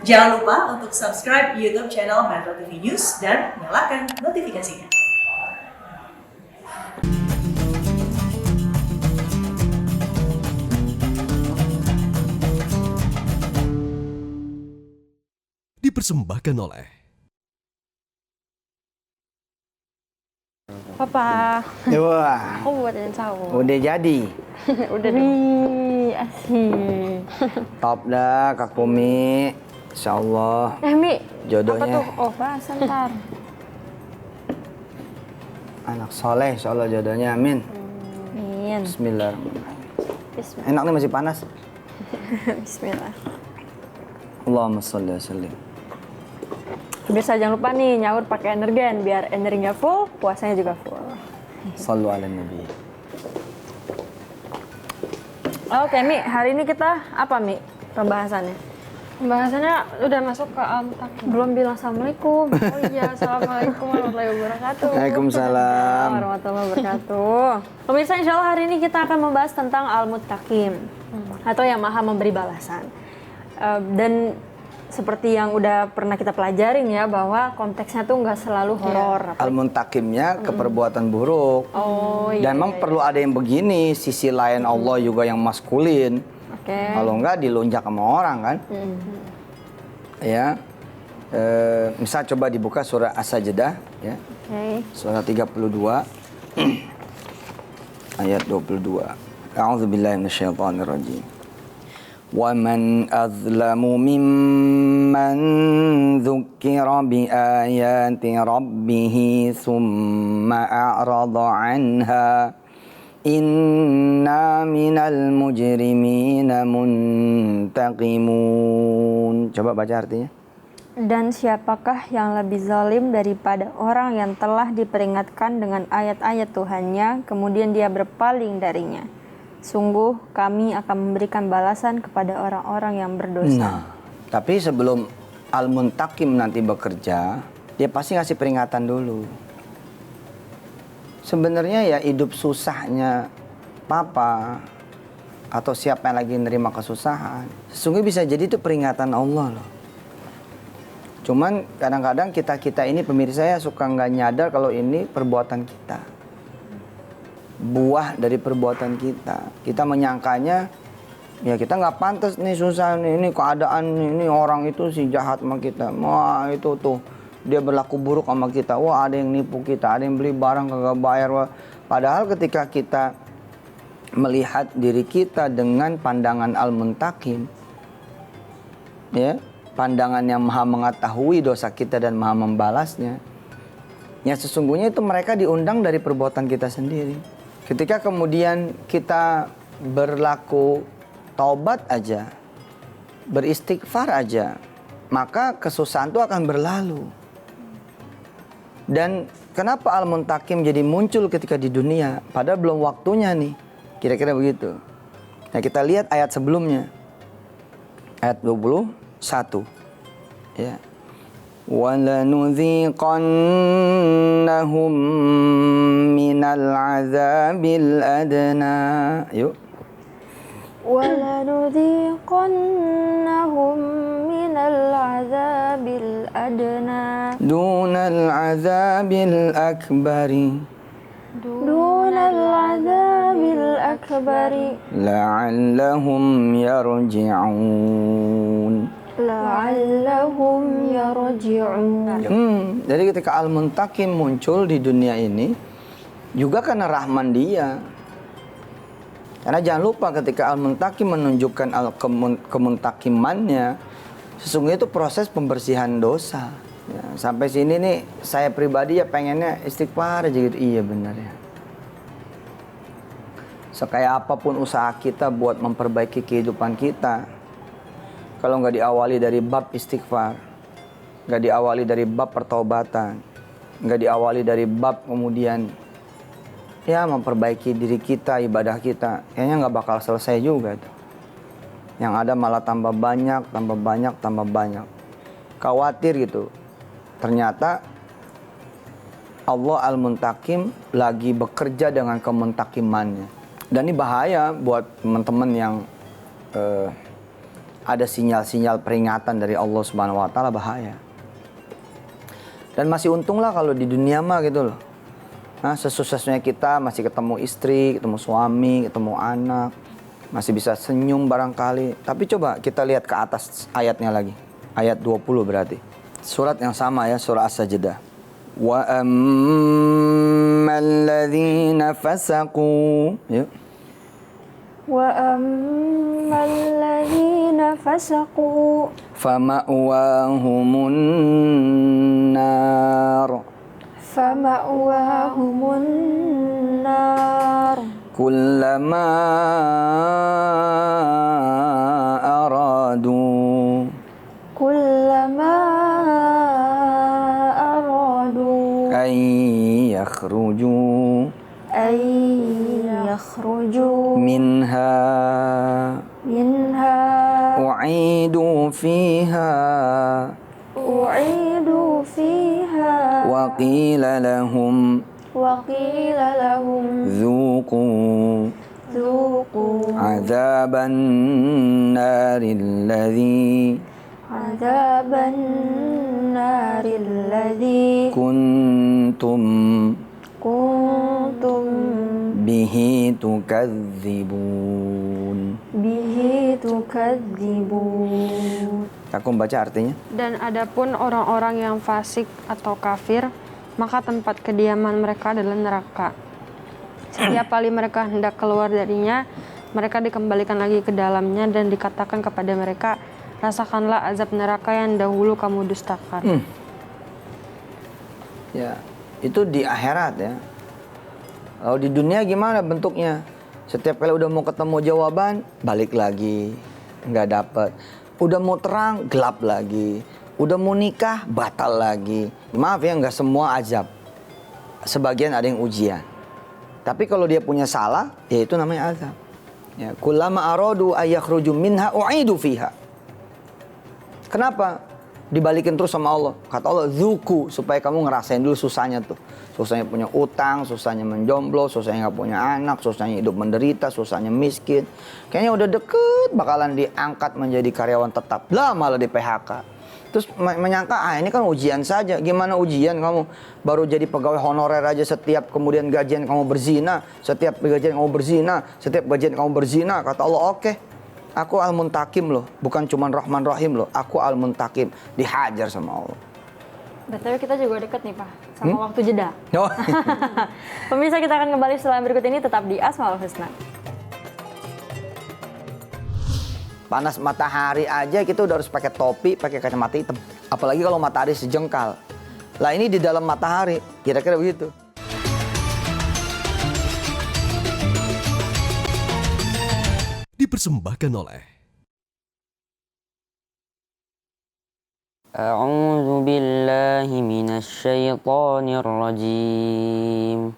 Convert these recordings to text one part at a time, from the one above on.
Jangan lupa untuk subscribe YouTube channel Metro TV News dan nyalakan notifikasinya. Dipersembahkan oleh Papa, Wah, aku buatin sahur. udah jadi. Udah dong. Asik. Top dah Kak Kumi. Insyaallah Mi, jodohnya. apa tuh? Oh, bahas ntar. Anak soleh, insyaallah jodohnya. Amin. Amin. Bismillahirrahmanirrahim. Bismillah. Enak nih masih panas. Bismillah. Allahumma sholli wa sallim. Pemirsa jangan lupa nih nyaur pakai energen biar energinya full, puasanya juga full. Shallu ala nabi. Oke, Mi, hari ini kita apa, Mi? Pembahasannya? Pembahasannya udah masuk ke Al-Mutakin. Belum bilang assalamualaikum. Oh iya, assalamualaikum warahmatullahi wabarakatuh. Waalaikumsalam. Warahmatullahi wabarakatuh. Pemirsa, insya Allah hari ini kita akan membahas tentang Al-Muttaqin atau yang maha memberi balasan. Dan seperti yang udah pernah kita pelajarin ya, bahwa konteksnya tuh nggak selalu horor. Al-muntakimnya keperbuatan buruk. Oh iya. Dan memang perlu ada yang begini, sisi lain Allah juga yang maskulin. Oke. Kalau enggak dilunjak sama orang kan. Ya. Misal coba dibuka surah As-Sajdah ya. Oke. Surah 32 ayat 22. A'udzubillahi minasyaitonirrajim. Wa man azlamu mimman dzukira bi ayati rabbih tsumma a'rada 'anha inna minal mujrimina muntaqimun. Coba baca artinya. Dan siapakah yang lebih zalim daripada orang yang telah diperingatkan dengan ayat-ayat Tuhannya, kemudian dia berpaling darinya? Sungguh kami akan memberikan balasan kepada orang-orang yang berdosa. Nah, tapi sebelum Al-Muntakim nanti bekerja, dia pasti ngasih peringatan dulu. Sebenarnya ya hidup susahnya papa atau siapa yang lagi nerima kesusahan, sesungguhnya bisa jadi itu peringatan Allah loh. Cuman kadang-kadang kita ini pemirsa ya suka nggak nyadar kalau ini perbuatan kita. Buah dari perbuatan kita. Kita menyangkanya ya kita nggak pantas nih susah nih, ini keadaan ini orang itu si jahat sama kita. Wah itu tuh dia berlaku buruk sama kita. Wah ada yang nipu kita, ada yang beli barang kagak bayar. Wah. Padahal ketika kita melihat diri kita dengan pandangan Al-Muntakim, ya pandangan yang maha mengetahui dosa kita dan maha membalasnya, yang sesungguhnya itu mereka diundang dari perbuatan kita sendiri. Ketika kemudian kita berlaku taubat aja, beristighfar aja, maka kesusahan itu akan berlalu. Dan kenapa Al-Muntakim jadi muncul ketika di dunia? Padahal belum waktunya nih. Kira-kira begitu. Nah kita lihat ayat sebelumnya. Ayat 21. Ya. وَلَنُذِيقَنَّهُمْ مِنَ الْعَذَابِ الْأَدْنَى. Yuk. وَلَنُذِيقَنَّهُمْ مِنَ الْعَذَابِ الْأَدْنَى دُونَ الْعَذَابِ الْأَكْبَرِ دُونَ الْعَذَابِ الْأَكْبَرِ لَعَلَّهُمْ يَرْجِعُونَ. لَعَلَّهُمْ يَرْجِعُونَ. Jadi ketika Al-Muntakim muncul di dunia ini juga karena rahman dia. Karena jangan lupa ketika Al-Muntakim menunjukkan kemuntakimannya, sesungguhnya itu proses pembersihan dosa. Ya, sampai sini nih saya pribadi ya pengennya istighfar aja gitu. Iya benar ya. Sekaya apapun usaha kita buat memperbaiki kehidupan kita, kalau nggak diawali dari bab istighfar, nggak diawali dari bab pertaubatan, nggak diawali dari bab kemudian ya memperbaiki diri kita, ibadah kita, kayaknya nggak bakal selesai juga tuh. Yang ada malah tambah banyak, tambah banyak, tambah banyak. Khawatir gitu. Ternyata Allah Al-Muntakim lagi bekerja dengan kemuntakimannya. Dan ini bahaya buat teman-teman yang ada sinyal-sinyal peringatan dari Allah Subhanahu wa taala, bahaya. Dan masih untunglah kalau di dunia mah gitu loh. Nah, sesuksesnya kita masih ketemu istri, ketemu suami, ketemu anak, masih bisa senyum barangkali. Tapi coba kita lihat ke atas ayatnya lagi. Ayat 20 berarti. Surat yang sama ya, surah As-Sajdah. Wa ammal ladzina fasaqu. Yuk. وأما الذين فسقوا فمأواهم النار فمأواهم النار كلما أرادوا كلما أرادوا أن يخرجوا أن يخرجوا منها أعيدوا فيها وقيل لهم ذوقوا عذاب النار الذي كنتم به تكذبون. Aku membaca artinya. Dan adapun orang-orang yang fasik atau kafir, maka tempat kediaman mereka adalah neraka. Setiap kali mereka hendak keluar darinya, mereka dikembalikan lagi ke dalamnya dan dikatakan kepada mereka, rasakanlah azab neraka yang dahulu kamu dustakan. Ya, itu di akhirat ya. Kalau di dunia gimana bentuknya? Setiap kali udah mau ketemu jawaban, balik lagi, nggak dapet. Udah mau terang, gelap lagi. Udah mau nikah, batal lagi. Maaf ya, nggak semua azab. Sebagian ada yang ujian. Tapi kalau dia punya salah, ya itu namanya azab. Ya, kullama aradu ayakhruju minha u'idu fiha. Kenapa? Dibalikin terus sama Allah. Kata Allah, zuku, supaya kamu ngerasain dulu susahnya tuh. Susahnya punya utang, susahnya menjomblo, susahnya nggak punya anak, susahnya hidup menderita, susahnya miskin. Kayaknya udah deket bakalan diangkat menjadi karyawan tetap. Lah malah di PHK. Terus menyangka, ini kan ujian saja. Gimana ujian kamu? Baru jadi pegawai honorer aja setiap kemudian gajian kamu berzina. Setiap gajian kamu berzina. Setiap gajian kamu berzina. Kata Allah, oke. Aku Al-Muntakim loh. Bukan cuma Rahman Rahim loh. Aku Al-Muntakim. Dihajar sama Allah. Betul, kita juga deket nih Pak sama waktu jeda. Oh. Pemirsa, kita akan kembali setelah berikut ini, tetap di Asmaul Husna. Panas matahari aja kita udah harus pakai topi, pakai kacamata hitam. Apalagi kalau matahari sejengkal. Lah ini di dalam matahari, kira-kira begitu. Dipersembahkan oleh A'udzu billahi minasy syaithanir rajim.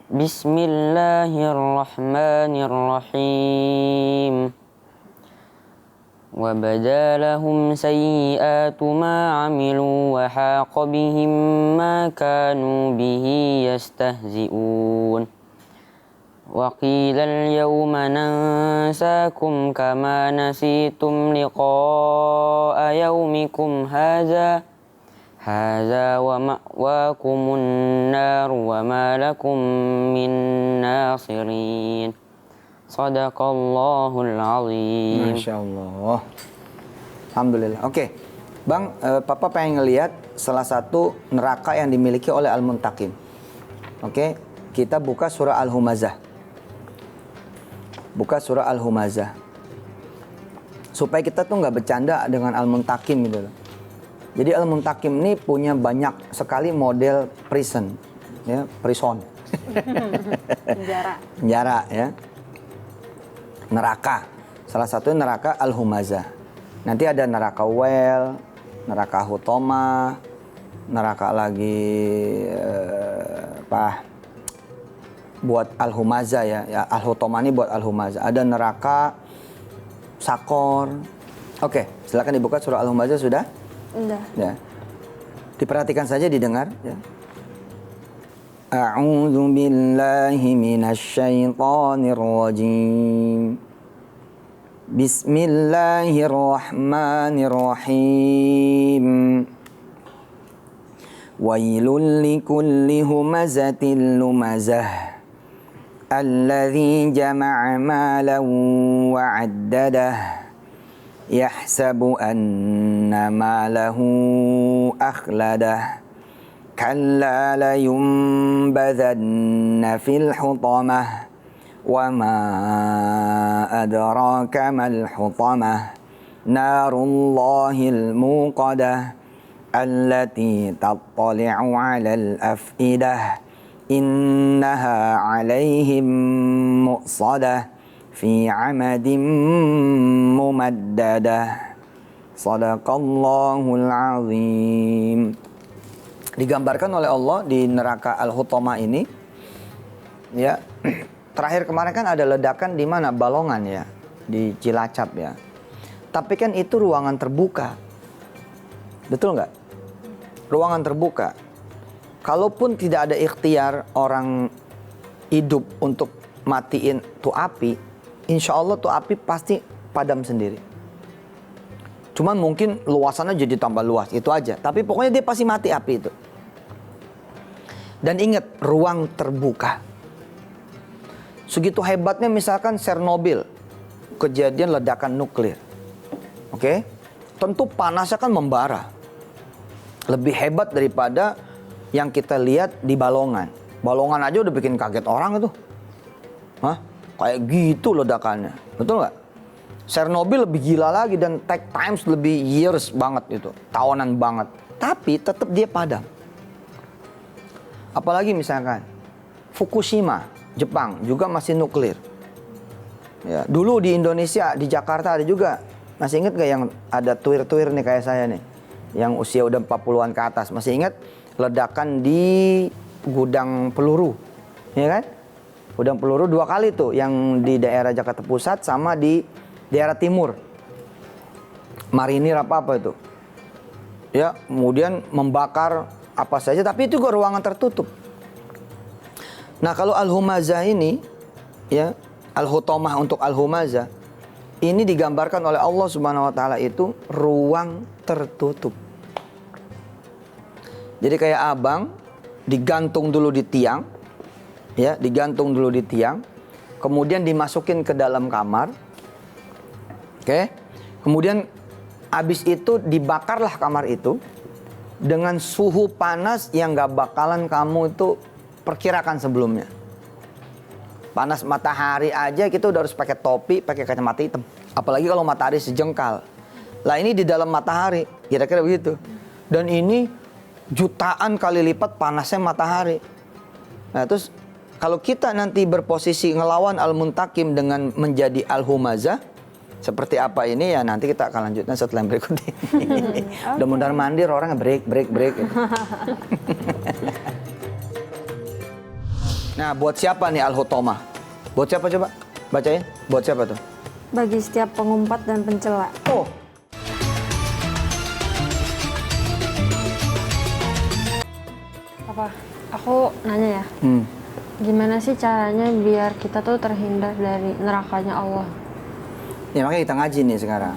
Bismillahirrahmanirrahim. Wa badalahum sayyi'atu ma 'amilu wa haqa bihim ma kanu bihi yastahzi'un. Wa qila al-yawma nansakum kama nasitum liqa'a yawmikum hadza wa ma'wakumun nar wa ma lakum min nasirin. Shadaqallahul azim. Masya Allah. Alhamdulillah. Oke. Bang, Papa pengen ngelihat salah satu neraka yang dimiliki oleh Al-Muntakim. Oke. Kita buka surah Al-Humazah. Buka surah Al-Humazah. Supaya kita tuh nggak bercanda dengan Al-Muntakim gitu loh. Jadi Al-Muntakim ini punya banyak sekali model prison. Ya, prison. Penjara ya. Neraka. Salah satunya neraka Al-Humazah. Nanti ada neraka Well, neraka Hutoma, neraka lagi buat Al-Humazah ya Al-Hutoma ini buat Al-Humazah. Ada neraka Sakor. Oke, silakan dibuka surah Al-Humazah sudah? Udah. Ya. Diperhatikan saja, didengar ya. A'udzu billahi minasy syaithanir rajim. Bismillahirrahmanirrahim. Wailul likulli humazatil lumazah alladzi jama'a malan wa 'addadah yahsabu anna malahu akhladah kalla layunbadhanna fil hutamah wa ma adraka mal hutamah narullahil muqadah allati tattali'u 'alal af'idah innaha 'alaihim mu'sadah fi 'amadin mumaddadah. Shadaqallahul 'azim. Digambarkan oleh Allah di neraka Al-Hutamah ini, ya. Terakhir kemarin kan ada ledakan di mana? Balongan ya, di Cilacap ya. Tapi kan itu ruangan terbuka. Betul nggak? Ruangan terbuka. Kalaupun tidak ada ikhtiar orang hidup untuk matiin tuh api, insya Allah tuh api pasti padam sendiri. Cuman mungkin luasannya jadi tambah luas, itu aja. Tapi pokoknya dia pasti mati api itu. Dan ingat, ruang terbuka. Segitu hebatnya misalkan Chernobyl, kejadian ledakan nuklir. Oke? Tentu panasnya kan membara. Lebih hebat daripada yang kita lihat di balongan. Balongan aja udah bikin kaget orang itu. Hah? Kayak gitu ledakannya. Betul nggak? Chernobyl lebih gila lagi dan take times lebih years banget itu. Tahunan banget. Tapi tetap dia padam. Apalagi misalkan Fukushima, Jepang juga masih nuklir. Ya, dulu di Indonesia, di Jakarta ada juga. Masih ingat gak yang ada tuir-tuir nih kayak saya nih? Yang usia udah 40-an ke atas. Masih ingat ledakan di gudang peluru, ya kan? Gudang peluru 2 kali tuh, yang di daerah Jakarta Pusat sama di daerah timur. Marinir apa itu? Ya, kemudian membakar apa saja, tapi itu juga ruangan tertutup. Nah, kalau Al-Humazah ini, ya, Al-Hutamah untuk Al-Humazah, ini digambarkan oleh Allah Subhanahu wa taala itu ruang tertutup. Jadi kayak abang digantung dulu di tiang, ya, digantung dulu di tiang, kemudian dimasukin ke dalam kamar, oke, kemudian habis itu dibakarlah kamar itu dengan suhu panas yang gak bakalan kamu itu perkirakan sebelumnya. Panas matahari aja kita udah harus pakai topi, pakai kacamata hitam. Apalagi kalau matahari sejengkal. Lah ini di dalam matahari, kira-kira begitu. Dan ini jutaan kali lipat panasnya matahari. Nah terus kalau kita nanti berposisi ngelawan Al-Muntakim dengan menjadi Al-Humazah, seperti apa ini ya nanti kita akan lanjutkan setelah yang berikut ini. Udah mundar mandir orangnya break. Nah, buat siapa nih Al-Hutamah? Buat siapa coba? Bacain. Buat siapa tuh? Bagi setiap pengumpat dan pencela. Oh. Apa? Aku nanya ya. Gimana sih caranya biar kita tuh terhindar dari nerakanya Allah? Ya makanya kita ngaji nih sekarang.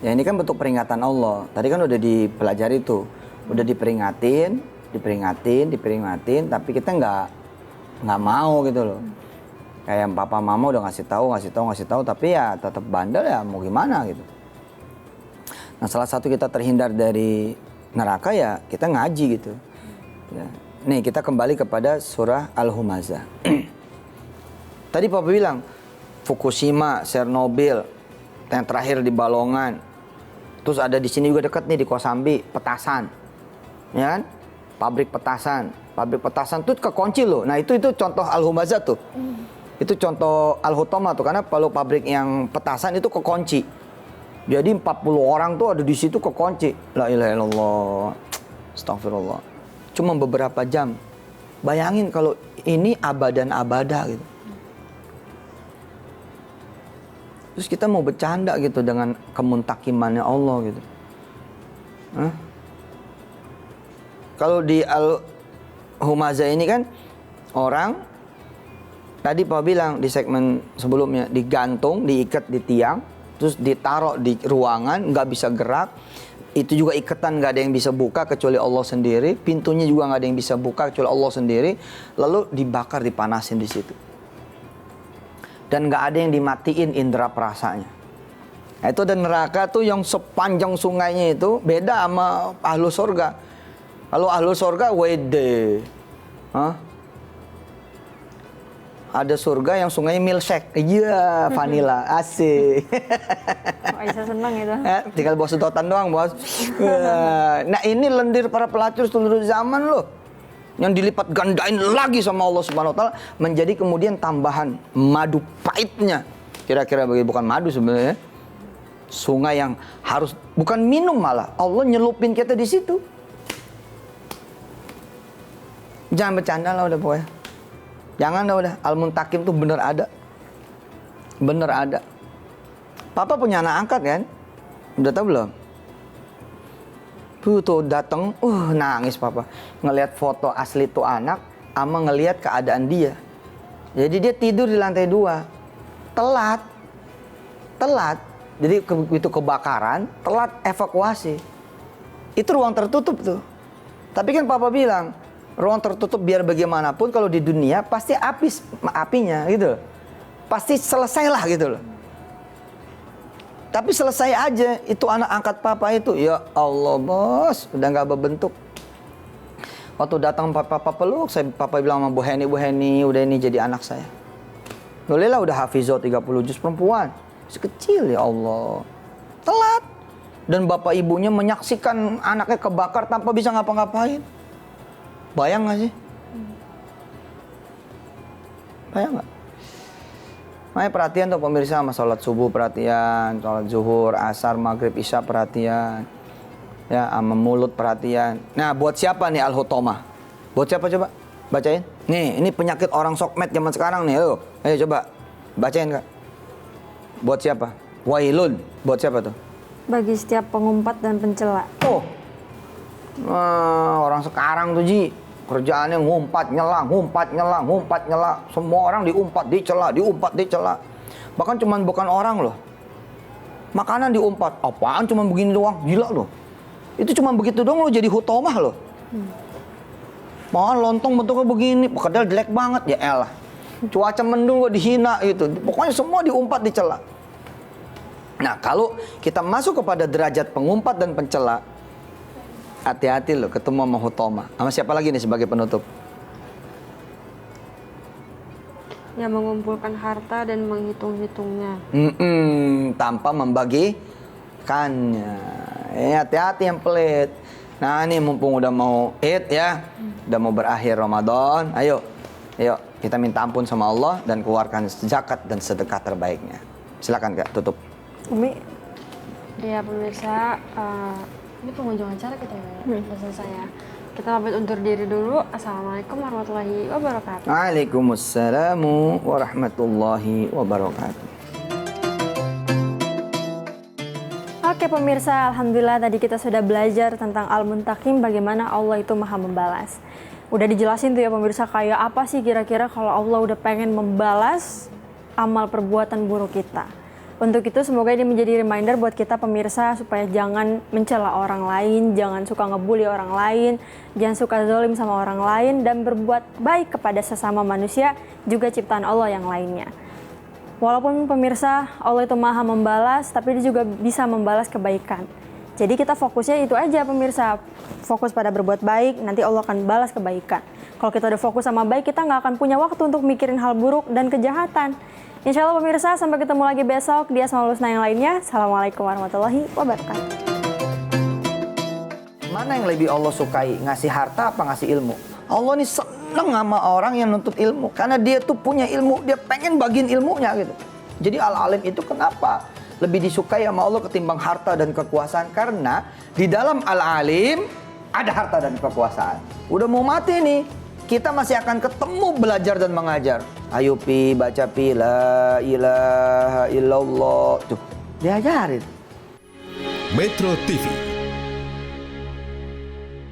Ya ini kan bentuk peringatan Allah. Tadi kan udah dipelajari tuh. Udah diperingatin, tapi kita nggak mau gitu loh. Kayak papa mama udah ngasih tahu, tapi ya tetap bandel ya mau gimana gitu. Nah salah satu kita terhindar dari neraka ya kita ngaji gitu. Ya. Nih kita kembali kepada surah Al-Humazah. Tadi papa bilang Fukushima, Chernobyl, yang terakhir di Balongan. Terus ada di sini juga dekat nih di Kosambi, petasan. Ya kan? Pabrik petasan tuh kekunci loh. Nah itu contoh Al-Humazah tuh. Itu contoh Al-Hutamah tuh, karena kalau pabrik yang petasan itu kekunci. Jadi 40 orang tuh ada di situ kekunci. La ilaha illallah. Astagfirullah. Cuma beberapa jam. Bayangin kalau ini abadan abada gitu. Terus kita mau bercanda gitu dengan kemuntakimannya Allah gitu. Hah? Kalau di Al-Humazah ini kan orang, tadi Pak bilang di segmen sebelumnya, digantung, diikat di tiang, terus ditaruh di ruangan, nggak bisa gerak. Itu juga ikatan nggak ada yang bisa buka kecuali Allah sendiri. Pintunya juga nggak ada yang bisa buka kecuali Allah sendiri. Lalu dibakar, dipanasin di situ. Dan nggak ada yang dimatiin indera perasanya. Nah, itu ada neraka tuh yang sepanjang sungainya itu beda sama ahlu surga. Kalau ahlu surga wede, ada surga yang sungainya milkshake, iya vanilla, asik. Oh, Aisyah senang itu. Tinggal bawa sedotan doang, bos. Nah ini lendir para pelacur seluruh zaman loh, yang dilipat gandain lagi sama Allah Subhanahu Wa Taala menjadi kemudian tambahan madu pahitnya. Kira-kira bukan madu sebenarnya, sungai yang harus bukan minum malah Allah nyelupin kita di situ. Jangan bercanda lah udah pokoknya. Jangan dah udah, Al-Muntakim tuh bener ada. Bener ada. Papa punya anak angkat kan? Udah tahu belum? Tuh dateng, nangis papa. Ngelihat foto asli tuh anak, ama ngelihat keadaan dia. Jadi dia tidur di lantai 2. Telat. Jadi itu kebakaran, telat evakuasi. Itu ruang tertutup tuh. Tapi kan papa bilang, ruang tertutup biar bagaimanapun kalau di dunia pasti apinya gitu. Pasti selesailah gitu loh. Tapi selesai aja itu anak angkat papa itu. Ya Allah bos, udah gak berbentuk. Waktu datang papa peluk, papa bilang sama Bu Heni, udah ini jadi anak saya. Bolehlah udah hafizah 30 juz perempuan. Masih kecil ya Allah. Telat. Dan bapak ibunya menyaksikan anaknya kebakar tanpa bisa ngapa-ngapain. Bayang gak sih? Bayang gak? Makanya perhatian tuh pemirsa sama sholat subuh perhatian, sholat zuhur, asar, maghrib, isya perhatian. Ya, sama mulut perhatian. Nah, buat siapa nih Al-Hutomah? Buat siapa coba? Bacain. Nih, ini penyakit orang sokmed zaman sekarang nih. Ayo coba. Bacain Kak. Buat siapa? Wailun. Buat siapa tuh? Bagi setiap pengumpat dan pencela. Orang sekarang tuh Ji, kerjaannya ngumpat nyela. Semua orang diumpat, dicela. Bahkan cuman bukan orang loh. Makanan diumpat. Apaan cuman begini doang? Gila loh. Itu cuman begitu doang lo jadi hutomah loh. Makan lontong bentuknya begini, padahal jelek banget ya elah. Cuaca mendung kok dihina gitu. Pokoknya semua diumpat, dicela. Nah, kalau kita masuk kepada derajat pengumpat dan pencela, hati-hati loh ketemu sama hutomah. Sama siapa lagi nih sebagai penutup? Yang mengumpulkan harta dan menghitung-hitungnya. Tanpa membagikannya. Hati-hati yang pelit. Nah ini mumpung udah mau Id ya, udah mau berakhir Ramadan. Ayo kita minta ampun sama Allah dan keluarkan zakat dan sedekah terbaiknya. Silakan Kak, tutup. Umi. Ya pemirsa, ini pengunjung acara kita ya, udah selesai ya. Kita pamit undur diri dulu. Assalamualaikum warahmatullahi wabarakatuh. Waalaikumsalam warahmatullahi wabarakatuh. Oke pemirsa, alhamdulillah tadi kita sudah belajar tentang Al-Muntakim, bagaimana Allah itu maha membalas. Udah dijelasin tuh ya pemirsa, kayak apa sih kira-kira kalau Allah udah pengen membalas amal perbuatan buruk kita. Untuk itu semoga ini menjadi reminder buat kita pemirsa supaya jangan mencela orang lain, jangan suka ngebully orang lain, jangan suka zalim sama orang lain, dan berbuat baik kepada sesama manusia, juga ciptaan Allah yang lainnya. Walaupun pemirsa Allah itu maha membalas, tapi dia juga bisa membalas kebaikan. Jadi kita fokusnya itu aja pemirsa, fokus pada berbuat baik, nanti Allah akan balas kebaikan. Kalau kita udah fokus sama baik, kita nggak akan punya waktu untuk mikirin hal buruk dan kejahatan. Insya Allah pemirsa, sampai ketemu lagi besok di Asmaul Husna yang lainnya. Assalamualaikum warahmatullahi wabarakatuh. Mana yang lebih Allah sukai, ngasih harta apa ngasih ilmu? Allah nih seneng sama orang yang nuntut ilmu, karena dia tuh punya ilmu, dia pengen bagiin ilmunya gitu. Jadi al-alim itu kenapa lebih disukai sama Allah ketimbang harta dan kekuasaan? Karena di dalam al-alim ada harta dan kekuasaan. Udah mau mati nih, kita masih akan ketemu belajar dan mengajar. Ayo pi, baca pi, la ilaha illallah. Tuh, diajarin. Metro TV,